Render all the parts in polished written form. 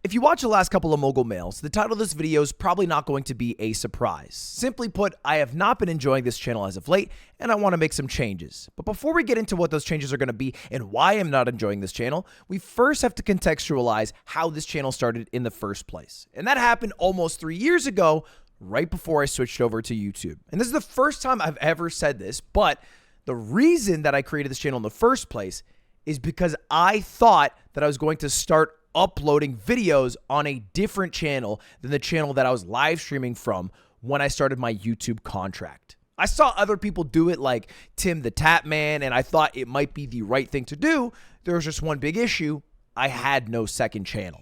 If you watch the last couple of Mogul Mails, the title of this video is probably not going to be a surprise. Simply put, I have not been enjoying this channel as of late, and I want to make some changes. But before we get into what those changes are going to be and why I'm not enjoying this channel, we first have to contextualize how this channel started in the first place. And that happened almost 3 years ago, right before I switched over to YouTube. And this is the first time I've ever said this, but the reason that I created this channel in the first place is because I thought that I was going to start uploading videos on a different channel than the channel that I was live streaming from when I started my YouTube contract. I saw other people do it like Tim the Tap Man, and I thought it might be the right thing to do. There was just one big issue. I had no second channel.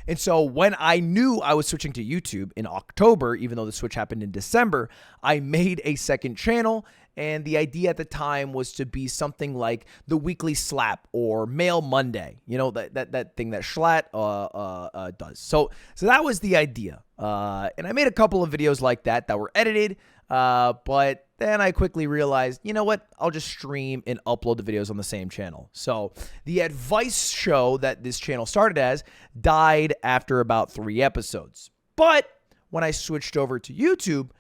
And so when I knew I was switching to YouTube in October, even though the switch happened in December, I made a second channel. And the idea at the time was to be something like the Weekly Slap or Mail Monday, you know, that thing that Schlatt does. So that was the idea. And I made a couple of videos like that were edited, but then I quickly realized, you know what, I'll just stream and upload the videos on the same channel. So the advice show that this channel started as died after about 3 episodes. But when I switched over to YouTube,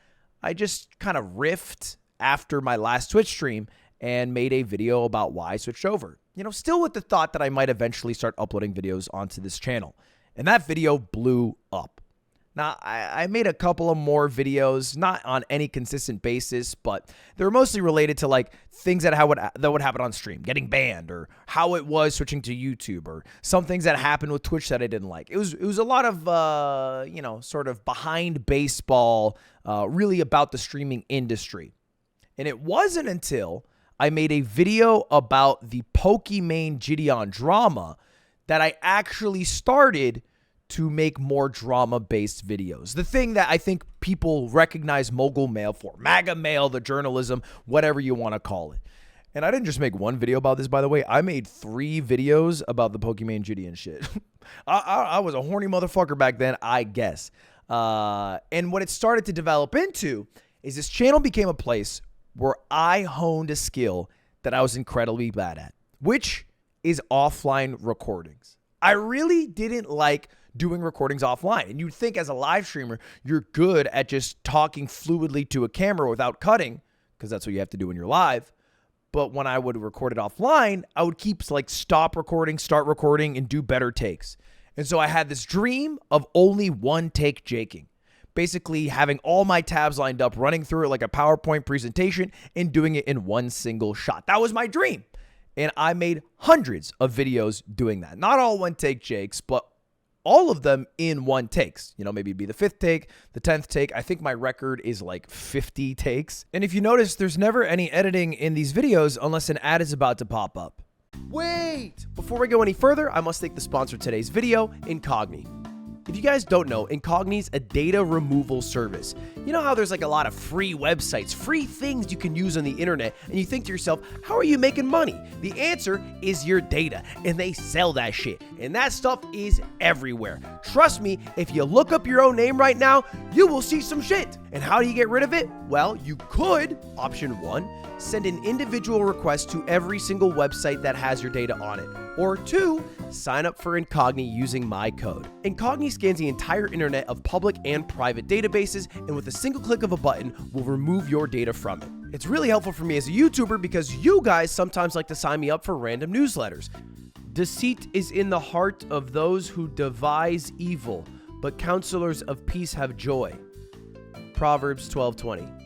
I just kind of riffed after my last Twitch stream and made a video about why I switched over. You know, still with the thought that I might eventually start uploading videos onto this channel. And that video blew up. Now, I made a couple of more videos, not on any consistent basis, but they were mostly related to like things that would happen on stream, getting banned, or how it was switching to YouTube, or some things that happened with Twitch that I didn't like. It was a lot of, you know, sort of behind baseball, really about the streaming industry. And it wasn't until I made a video about the Pokimane Gideon drama that I actually started to make more drama-based videos. The thing that I think people recognize Mogul Mail for, MAGA Mail, the journalism, whatever you want to call it. And I didn't just make one video about this, by the way. I made 3 videos about the Pokimane Gideon shit. I was a horny motherfucker back then, I guess. And what it started to develop into is this channel became a place where I honed a skill that I was incredibly bad at, which is offline recordings. I really didn't like doing recordings offline. And you'd think as a live streamer, you're good at just talking fluidly to a camera without cutting, because that's what you have to do when you're live. But when I would record it offline, I would keep like stop recording, start recording, and do better takes. And so I had this dream of only one take jaking. Basically having all my tabs lined up, running through it like a PowerPoint presentation, and doing it in one single shot. That was my dream. And I made hundreds of videos doing that. Not all one take jakes, but all of them in one takes. You know, maybe it'd be the 5th take, the 10th take. I think my record is like 50 takes. And if you notice, there's never any editing in these videos unless an ad is about to pop up. Wait! Before we go any further, I must thank the sponsor of today's video, Incogni. If you guys don't know, Incogni's a data removal service. You know how there's like a lot of free websites, free things you can use on the internet, and you think to yourself, how are you making money? The answer is your data, and they sell that shit, and that stuff is everywhere. Trust me, if you look up your own name right now, you will see some shit. And how do you get rid of it? Well, you could, option 1, send an individual request to every single website that has your data on it. Or 2, sign up for Incogni using my code. Incogni scans the entire internet of public and private databases, and with a single click of a button, will remove your data from it. It's really helpful for me as a YouTuber because you guys sometimes like to sign me up for random newsletters. Deceit is in the heart of those who devise evil, but counselors of peace have joy. Proverbs 12:20.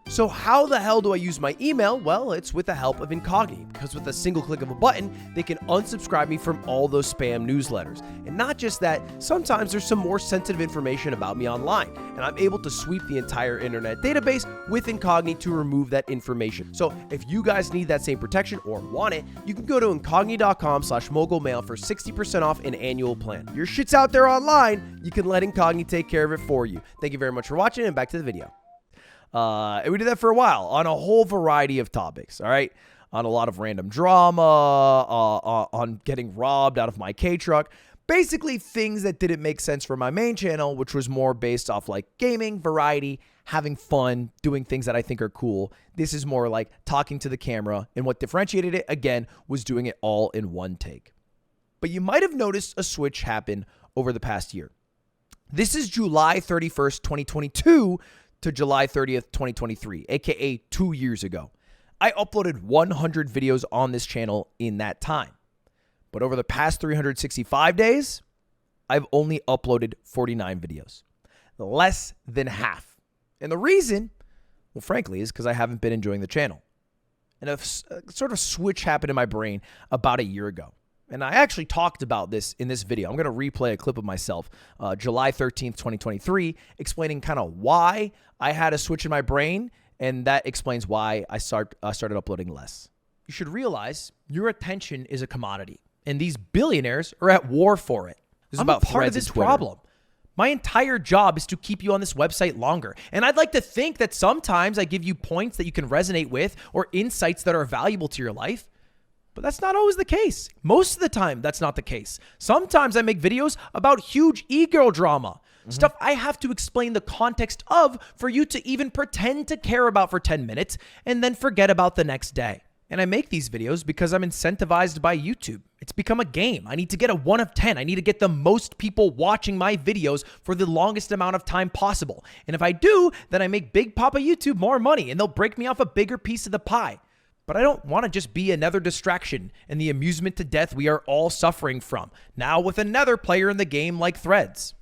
So how the hell do I use my email? Well, it's with the help of Incogni, because with a single click of a button, they can unsubscribe me from all those spam newsletters. And not just that, sometimes there's some more sensitive information about me online, and I'm able to sweep the entire internet database with Incogni to remove that information. So if you guys need that same protection or want it, you can go to incogni.com/mogulmail for 60% off an annual plan. Your shit's out there online, you can let Incogni take care of it for you. Thank you very much for watching, and back to the video. And we did that for a while on a whole variety of topics, all right? On a lot of random drama, on getting robbed out of my K-truck. Basically things that didn't make sense for my main channel, which was more based off like gaming, variety, having fun, doing things that I think are cool. This is more like talking to the camera, and what differentiated it, again, was doing it all in one take. but you might have noticed a switch happen over the past year. This is July 31st, 2022 to July 30th, 2023, aka 2 years ago. I uploaded 100 videos on this channel in that time. But over the past 365 days, I've only uploaded 49 videos. Less than half. And the reason, well, frankly, is because I haven't been enjoying the channel. And a sort of switch happened in my brain about a year ago. And I actually talked about this in this video. I'm going to replay a clip of myself, July 13th, 2023, explaining kind of why I had a switch in my brain, and that explains why I started uploading less. You should realize your attention is a commodity, and these billionaires are at war for it. This is about part of this problem. My entire job is to keep you on this website longer. And I'd like to think that sometimes I give you points that you can resonate with or insights that are valuable to your life. But that's not always the case. Most of the time, that's not the case. Sometimes I make videos about huge e-girl drama. Stuff I have to explain the context of for you to even pretend to care about for 10 minutes and then forget about the next day. And I make these videos because I'm incentivized by YouTube. It's become a game. I need to get a 1 of 10. I need to get the most people watching my videos for the longest amount of time possible. And if I do, then I make Big Papa YouTube more money and they'll break me off a bigger piece of the pie. But I don't want to just be another distraction in the amusement to death we are all suffering from, now with another player in the game like Threads.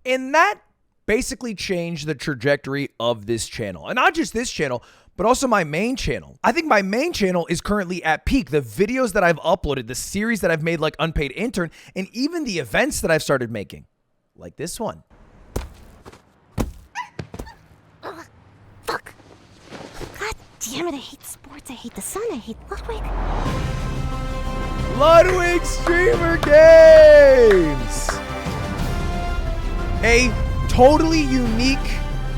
And that basically changed the trajectory of this channel. And not just this channel, but also my main channel. I think my main channel is currently at peak. The videos that I've uploaded, the series that I've made like Unpaid Intern, and even the events that I've started making, like this one. Fuck. God damn it, I hate sports, I hate the sun, I hate Ludwig. Ludwig Streamer Games! A totally unique,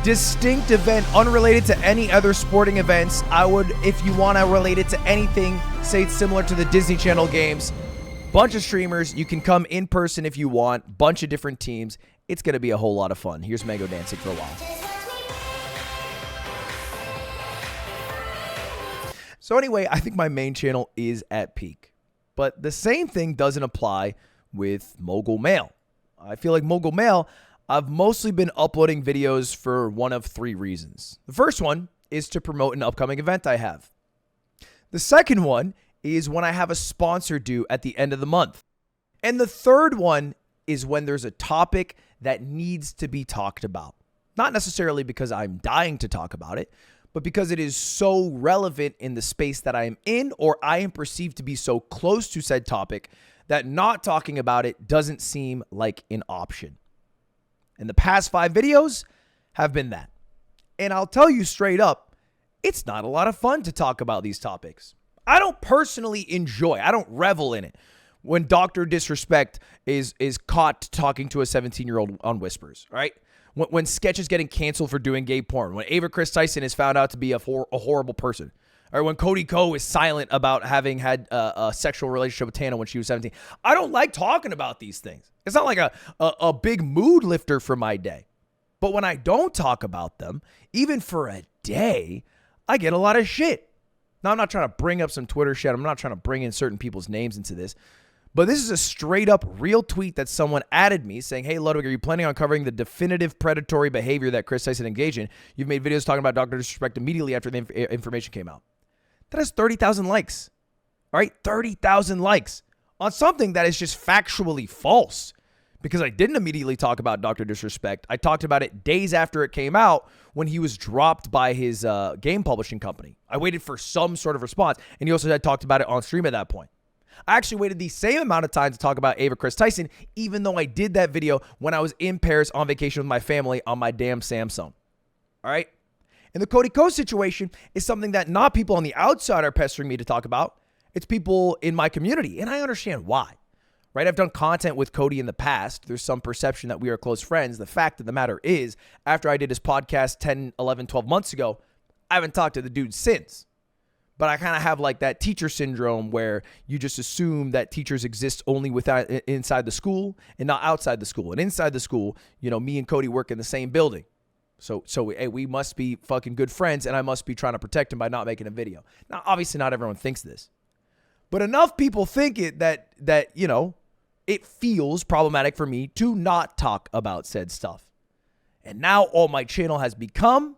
distinct event unrelated to any other sporting events. I would, if you want to relate it to anything, say it's similar to the Disney Channel games. Bunch of streamers. You can come in person if you want. Bunch of different teams. It's going to be a whole lot of fun. Here's Mango dancing for a while. So anyway, I think my main channel is at peak. But the same thing doesn't apply with Mogul Mail. I feel like Mogul Mail, I've mostly been uploading videos for one of 3 reasons. The first one is to promote an upcoming event I have. The second one is when I have a sponsor due at the end of the month. And the third one is when there's a topic that needs to be talked about. Not necessarily because I'm dying to talk about it, but because it is so relevant in the space that I am in, or I am perceived to be so close to said topic that not talking about it doesn't seem like an option. And the past 5 videos have been that. And I'll tell you straight up, it's not a lot of fun to talk about these topics. I don't personally enjoy, I don't revel in it when Dr. Disrespect is caught talking to a 17-year-old on Whispers, right? When Sketch is getting canceled for doing gay porn, when Ava Chris Tyson is found out to be a horrible person, or when Cody Ko is silent about having had a sexual relationship with Tana when she was 17. I don't like talking about these things. It's not like a big mood lifter for my day. But when I don't talk about them, even for a day, I get a lot of shit. Now, I'm not trying to bring up some Twitter shit. I'm not trying to bring in certain people's names into this. But this is a straight up real tweet that someone added me saying, "Hey, Ludwig, are you planning on covering the definitive predatory behavior that Chris Tyson engaged in? You've made videos talking about Dr. Disrespect immediately after the information came out." That has 30,000 likes. All right, 30,000 likes on something that is just factually false. Because I didn't immediately talk about Dr. Disrespect. I talked about it days after it came out when he was dropped by his game publishing company. I waited for some sort of response, and he also had talked about it on stream at that point. I actually waited the same amount of time to talk about Ava Chris Tyson, even though I did that video when I was in Paris on vacation with my family on my damn Samsung. All right? And the Cody Ko situation is something that not people on the outside are pestering me to talk about. It's people in my community, and I understand why. Right? I've done content with Cody in the past. There's some perception that we are close friends. The fact of the matter is, after I did his podcast 10, 11, 12 months ago, I haven't talked to the dude since. But I kind of have like that teacher syndrome where you just assume that teachers exist only inside the school and not outside the school. And inside the school, you know, me and Cody work in the same building. So hey, we must be fucking good friends, and I must be trying to protect him by not making a video. Now, obviously, not everyone thinks this. But enough people think it that you know, it feels problematic for me to not talk about said stuff. And now all my channel has become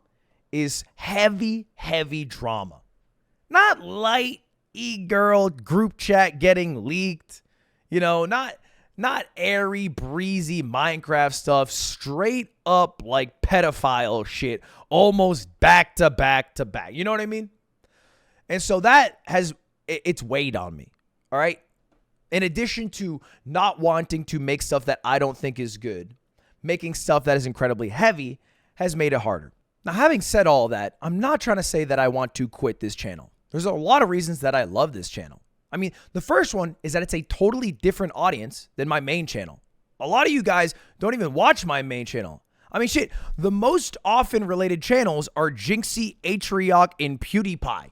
is heavy, heavy drama. Not light e-girl group chat getting leaked, not airy, breezy Minecraft stuff, straight up like pedophile shit, almost back to back to back. You know what I mean? And so it's weighed on me, all right? In addition to not wanting to make stuff that I don't think is good, making stuff that is incredibly heavy has made it harder. Now, having said all that, I'm not trying to say that I want to quit this channel. There's a lot of reasons that I love this channel. I mean, the first one is that it's a totally different audience than my main channel. A lot of you guys don't even watch my main channel. I mean, shit, the most often related channels are Jinxie, Atrioc, and PewDiePie.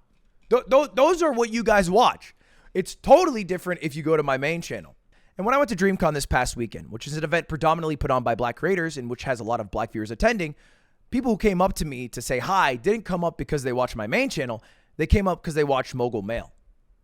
Those are what you guys watch. It's totally different if you go to my main channel. And when I went to DreamCon this past weekend, which is an event predominantly put on by Black creators and which has a lot of Black viewers attending, people who came up to me to say hi didn't come up because they watch my main channel. They came up because they watched Mogul Mail.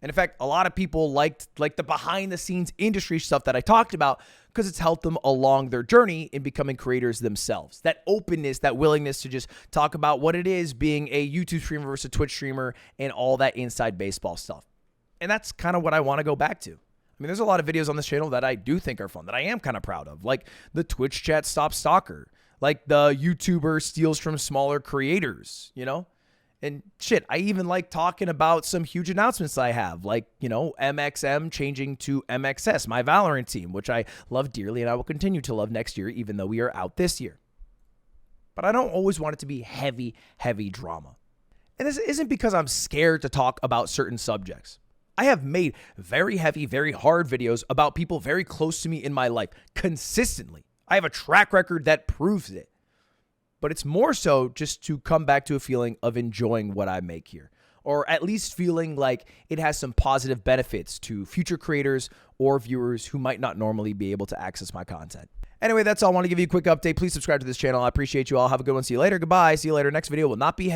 And in fact, a lot of people liked the behind the scenes industry stuff that I talked about because it's helped them along their journey in becoming creators themselves. That openness, that willingness to just talk about what it is being a YouTube streamer versus a Twitch streamer and all that inside baseball stuff. And that's kind of what I want to go back to. I mean, there's a lot of videos on this channel that I do think are fun, that I am kind of proud of, like the Twitch chat Stop Stalker, like the YouTuber steals from smaller creators, And shit, I even like talking about some huge announcements I have, like, MXM changing to MXS, my Valorant team, which I love dearly and I will continue to love next year, even though we are out this year. But I don't always want it to be heavy, heavy drama. And this isn't because I'm scared to talk about certain subjects. I have made very heavy, very hard videos about people very close to me in my life consistently. I have a track record that proves it. But it's more so just to come back to a feeling of enjoying what I make here, or at least feeling like it has some positive benefits to future creators or viewers who might not normally be able to access my content. Anyway, that's all. I want to give you a quick update. Please subscribe to this channel. I appreciate you all. Have a good one. See you later. Goodbye. See you later. Next video will not be